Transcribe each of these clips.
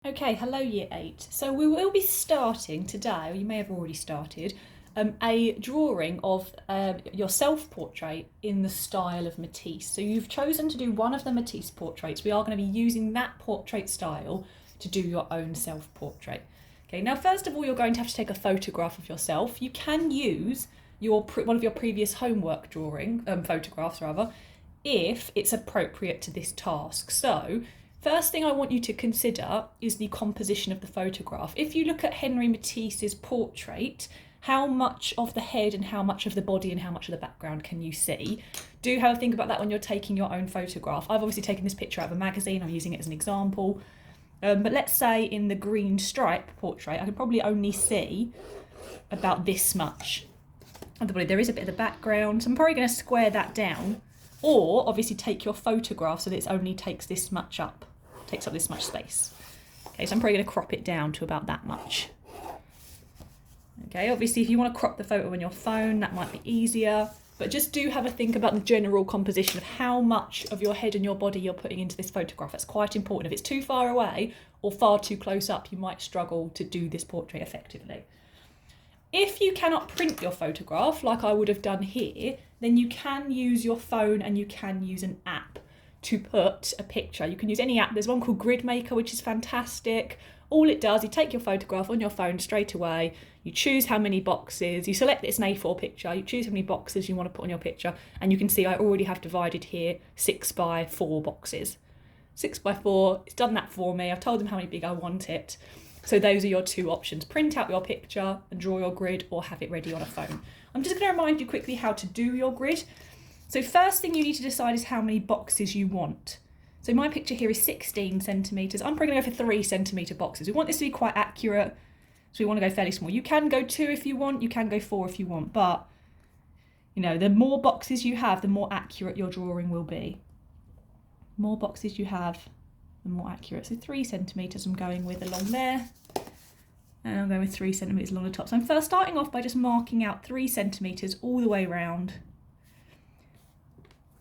Okay, hello Year 8. So we will be starting today, or you may have already started, a drawing of your self-portrait in the style of Matisse. So you've chosen to do one of the Matisse portraits. We are going to be using that portrait style to do your own self-portrait. Okay, now first of all you're going to have to take a photograph of yourself. You can use one of your previous homework photographs rather, if it's appropriate to this task. So first thing I want you to consider is the composition of the photograph. If you look at Henri Matisse's portrait, how much of the head and how much of the body and how much of the background can you see? Do have a think about that when you're taking your own photograph. I've obviously taken this picture out of a magazine, I'm using it as an example. But let's say in the green stripe portrait, I can probably only see about this much of the body. There is a bit of the background, so I'm probably going to square that down. Or obviously take your photograph so that it only takes up this much space. Okay, so I'm probably going to crop it down to about that much. Okay, obviously if you want to crop the photo on your phone, that might be easier, but just do have a think about the general composition of how much of your head and your body you're putting into this photograph. That's quite important. If it's too far away or far too close up, you might struggle to do this portrait effectively. If you cannot print your photograph, like I would have done here, then you can use your phone and you can use an app to put a picture. You can use any app. There's one called Gridmaker, which is fantastic. All it does, you take your photograph on your phone straight away, you choose how many boxes, you select it's an A4 picture, you choose how many boxes you want to put on your picture, and you can see I already have divided here 6x4 boxes. 6x4, it's done that for me. I've told them how many big I want it. So those are your two options. Print out your picture and draw your grid, or have it ready on a phone. I'm just going to remind you quickly how to do your grid. So first thing you need to decide is how many boxes you want. So my picture here is 16 centimetres. I'm probably going to go for 3 centimetre boxes. We want this to be quite accurate, so we want to go fairly small. You can go 2 if you want, you can go 4 if you want, but you know, the more boxes you have, the more accurate your drawing will be. The more boxes you have, the more accurate. So 3 centimetres I'm going with along there, and I'm going with 3 centimetres along the top. So I'm first starting off by just marking out 3 centimetres all the way around,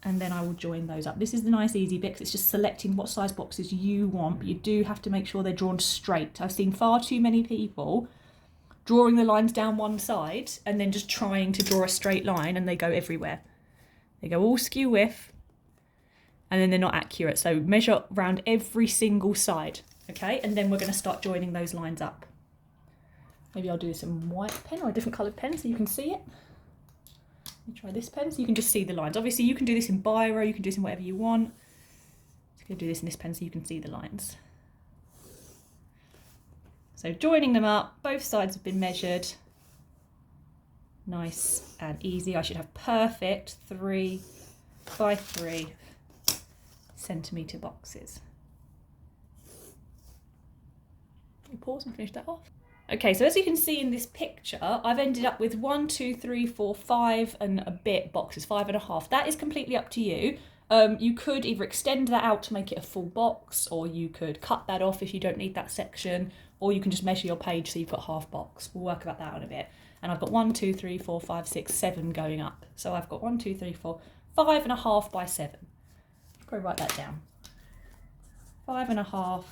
and then I will join those up. This is the nice easy bit because it's just selecting what size boxes you want, but you do have to make sure they're drawn straight. I've seen far too many people drawing the lines down one side and then just trying to draw a straight line, and they go everywhere. They go all skew with, and then they're not accurate. So measure around every single side, okay? And then we're going to start joining those lines up. Maybe I'll do some white pen or a different coloured pen so you can see it. Let me try this pen so you can just see the lines. Obviously you can do this in biro, you can do this in whatever you want. I'm just going to do this in this pen so you can see the lines. So joining them up, both sides have been measured. Nice and easy. I should have perfect 3 by 3 centimetre boxes. Let me pause and finish that off. Okay, so as you can see in this picture, I've ended up with 1, 2, 3, 4, 5 and a bit boxes, 5.5. That is completely up to you. You could either extend that out to make it a full box, or you could cut that off if you don't need that section, or you can just measure your page so you've got half box. We'll work about that in a bit. And I've got 1, 2, 3, 4, 5, 6, 7 going up. So I've got 1, 2, 3, 4, 5.5 by 7. Probably write that down. 5.5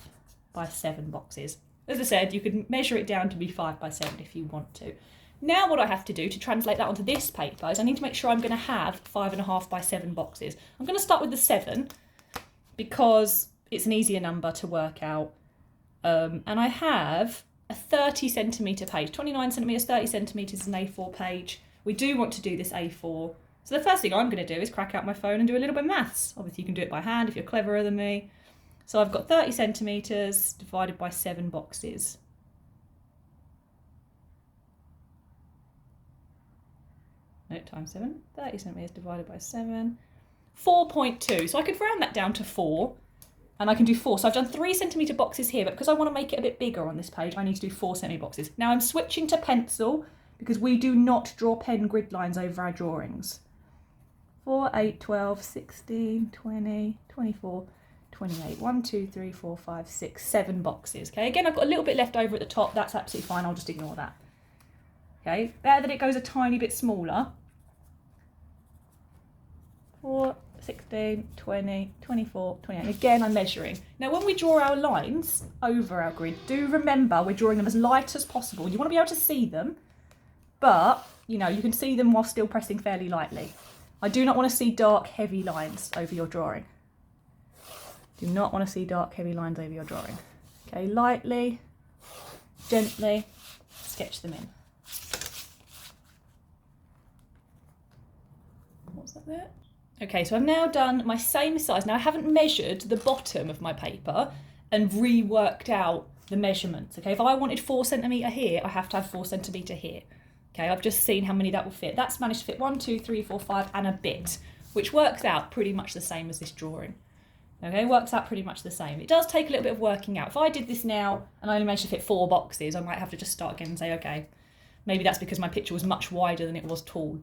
by 7 boxes. As I said, you could measure it down to be 5 by 7 if you want to. Now what I have to do to translate that onto this paper is I need to make sure I'm going to have 5.5 by 7 boxes. I'm going to start with the 7 because it's an easier number to work out. And I have a 30 centimetre page, 29 centimetres, 30 centimetres is an A4 page. We do want to do this A4. So the first thing I'm going to do is crack out my phone and do a little bit of maths. Obviously you can do it by hand if you're cleverer than me. So I've got 30 centimetres divided by 7 boxes. No, times 7. 30 centimetres divided by 7. 4.2. So I could round that down to 4. And I can do 4. So I've done 3 centimetre boxes here, but because I want to make it a bit bigger on this page, I need to do 4 centimetre boxes. Now I'm switching to pencil because we do not draw pen grid lines over our drawings. 4, 8, 12, 16, 20, 24, 28. 1, 2, 3, 4, 5, 6, 7 boxes. Okay, again, I've got a little bit left over at the top. That's absolutely fine. I'll just ignore that. Okay, better that it goes a tiny bit smaller. 4, 16, 20, 24, 28. Again, I'm measuring. Now, when we draw our lines over our grid, do remember we're drawing them as light as possible. You want to be able to see them, but, you know, you can see them while still pressing fairly lightly. I do not want to see dark, heavy lines over your drawing. Do not want to see dark, heavy lines over your drawing. Okay, lightly, gently, sketch them in. What's that there? Okay, so I've now done my same size. Now I haven't measured the bottom of my paper and reworked out the measurements. Okay, if I wanted 4 centimetre here, I have to have 4 centimetre here. Okay, I've just seen how many that will fit. That's managed to fit 1, 2, 3, 4, 5 and a bit, which works out pretty much the same as this drawing. Okay, works out pretty much the same. It does take a little bit of working out. If I did this now and I only managed to fit 4 boxes, I might have to just start again and say, okay, maybe that's because my picture was much wider than it was tall.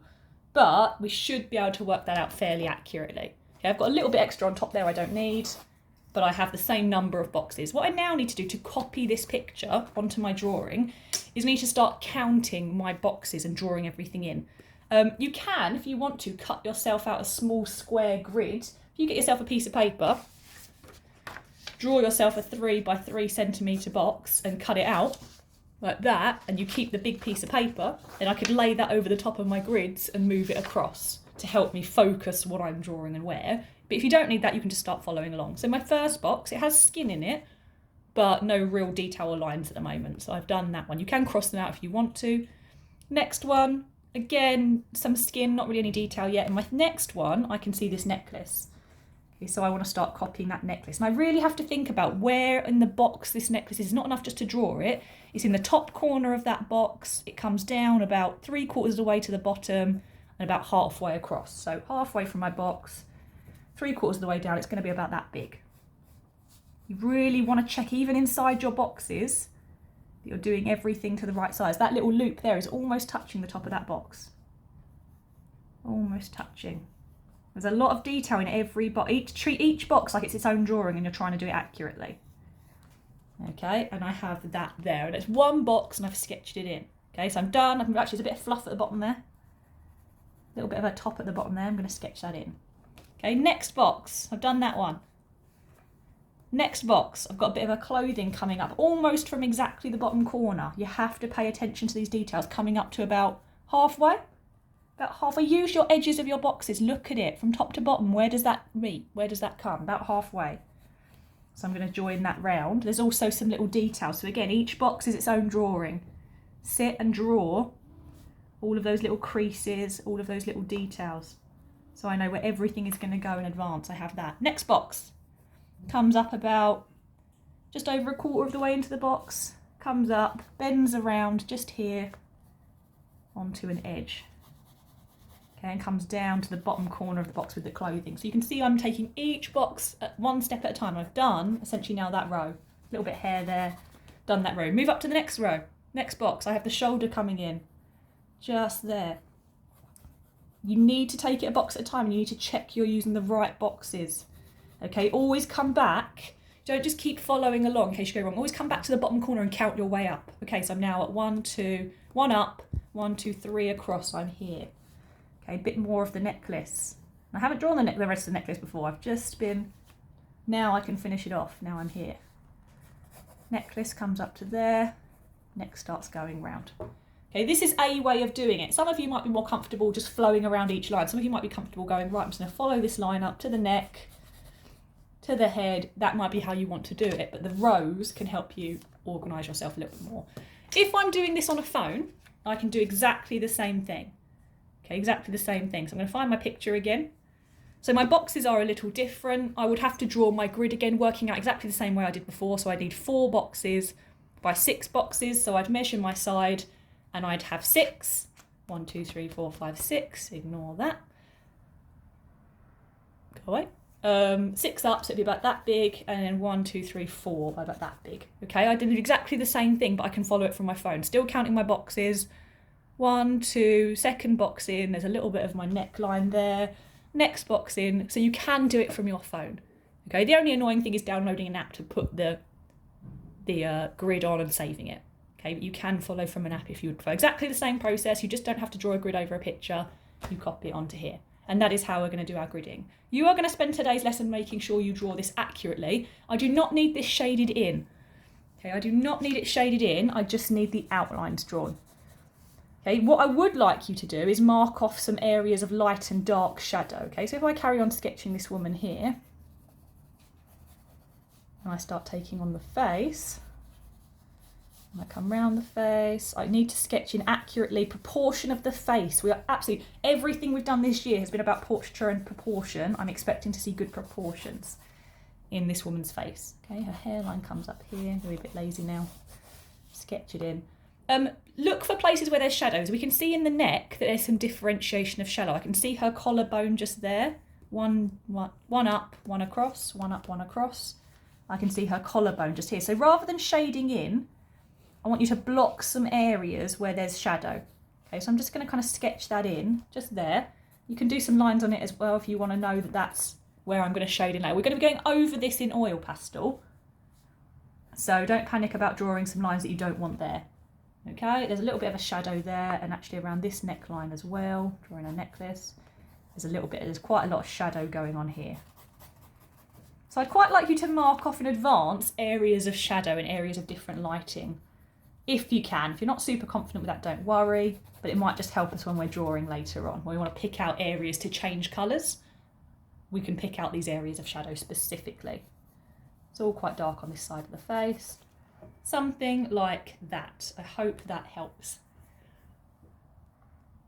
But we should be able to work that out fairly accurately. Okay, I've got a little bit extra on top there I don't need, but I have the same number of boxes. What I now need to do to copy this picture onto my drawing is I need to start counting my boxes and drawing everything in. You can, if you want to, cut yourself out a small square grid. If you get yourself a piece of paper, draw yourself a 3 by 3 centimetre box and cut it out like that, and you keep the big piece of paper, and I could lay that over the top of my grids and move it across to help me focus what I'm drawing and where. But if you don't need that, you can just start following along. So my first box, it has skin in it, but no real detail or lines at the moment. So I've done that one. You can cross them out if you want to. Next one, again, some skin, not really any detail yet. And my next one, I can see this necklace. Okay, so I want to start copying that necklace. And I really have to think about where in the box this necklace is. It's not enough just to draw it. It's in the top corner of that box. It comes down about 3/4 of the way to the bottom and about halfway across. So halfway from my box, 3/4 of the way down, it's going to be about that big. You really want to check even inside your boxes that you're doing everything to the right size. That little loop there is almost touching the top of that box. Almost touching. There's a lot of detail in every box. Treat each box like it's its own drawing and you're trying to do it accurately. Okay, and I have that there. And it's one box and I've sketched it in. Okay, so I'm done. Actually, there's a bit of fluff at the bottom there. A little bit of a top at the bottom there. I'm going to sketch that in. Okay, next box. I've done that one. Next box. I've got a bit of a clothing coming up almost from exactly the bottom corner. You have to pay attention to these details coming up to about halfway. About halfway. Use your edges of your boxes. Look at it from top to bottom. Where does that meet? Where does that come? About halfway. So I'm going to join that round. There's also some little details. So again, each box is its own drawing. Sit and draw all of those little creases, all of those little details. So I know where everything is going to go in advance. I have that. Next box comes up about just over 1/4 of the way into the box. Comes up, bends around just here onto an edge. Okay, and comes down to the bottom corner of the box with the clothing. So you can see I'm taking each box one step at a time. I've done essentially now that row. A little bit hair there, done that row. Move up to the next row. Next box, I have the shoulder coming in. Just there. You need to take it a box at a time and you need to check you're using the right boxes. Okay, always come back. Don't just keep following along in case you go wrong. Always come back to the bottom corner and count your way up. Okay, so I'm now at 1, 2, 1 up, 1, 2, 3 across. I'm here. Okay, a bit more of the necklace. I haven't drawn the rest of the necklace before. I've just been, now I can finish it off. Now I'm here. Necklace comes up to there. Neck starts going round. Okay, this is a way of doing it. Some of you might be more comfortable just flowing around each line. Some of you might be comfortable going, right, I'm just going to follow this line up to the neck, to the head. That might be how you want to do it, but the rows can help you organise yourself a little bit more. If I'm doing this on a phone, I can do exactly the same thing. Okay, exactly the same thing. So I'm going to find my picture again. So my boxes are a little different. I would have to draw my grid again, working out exactly the same way I did before. So I need 4 boxes by 6 boxes. So I'd measure my side and I'd have 6. 1, 2, 3, 4, 5, 6. Ignore that. Go away. 6 up, so it'd be about that big, and then 1, 2, 3, 4, about that big. Okay, I did exactly the same thing, but I can follow it from my phone. Still counting my boxes. 1, 2, second box in, there's a little bit of my neckline there. Next box in, so you can do it from your phone. Okay, the only annoying thing is downloading an app to put the grid on and saving it. Okay, but you can follow from an app if you would prefer. Exactly the same process, you just don't have to draw a grid over a picture, you copy it onto here. And that is how we're going to do our gridding. You are going to spend today's lesson making sure you draw this accurately. I do not need this shaded in. Okay, I do not need it shaded in, I just need the outlines drawn. Okay, what I would like you to do is mark off some areas of light and dark shadow. Okay, so if I carry on sketching this woman here, and I start taking on the face, and I come round the face, I need to sketch in accurately proportion of the face. We are absolutely, everything we've done this year has been about portraiture and proportion. I'm expecting to see good proportions in this woman's face. Okay, her hairline comes up here, we're a bit lazy now. Sketch it in. Look for places where there's shadows. We can see in the neck that there's some differentiation of shadow. I can see her collarbone just there. One up, one across, one up, one across. I can see her collarbone just here. So rather than shading in, I want you to block some areas where there's shadow. Okay, so I'm just going to kind of sketch that in, just there. You can do some lines on it as well if you want to know that that's where I'm going to shade in later. We're going to be going over this in oil pastel. So don't panic about drawing some lines that you don't want there. Okay, there's a little bit of a shadow there, and actually around this neckline as well, drawing a necklace. There's quite a lot of shadow going on here. So I'd quite like you to mark off in advance areas of shadow and areas of different lighting, if you can. If you're not super confident with that, don't worry, but it might just help us when we're drawing later on. When we want to pick out areas to change colours, we can pick out these areas of shadow specifically. It's all quite dark on this side of the face. Something like that. I hope that helps.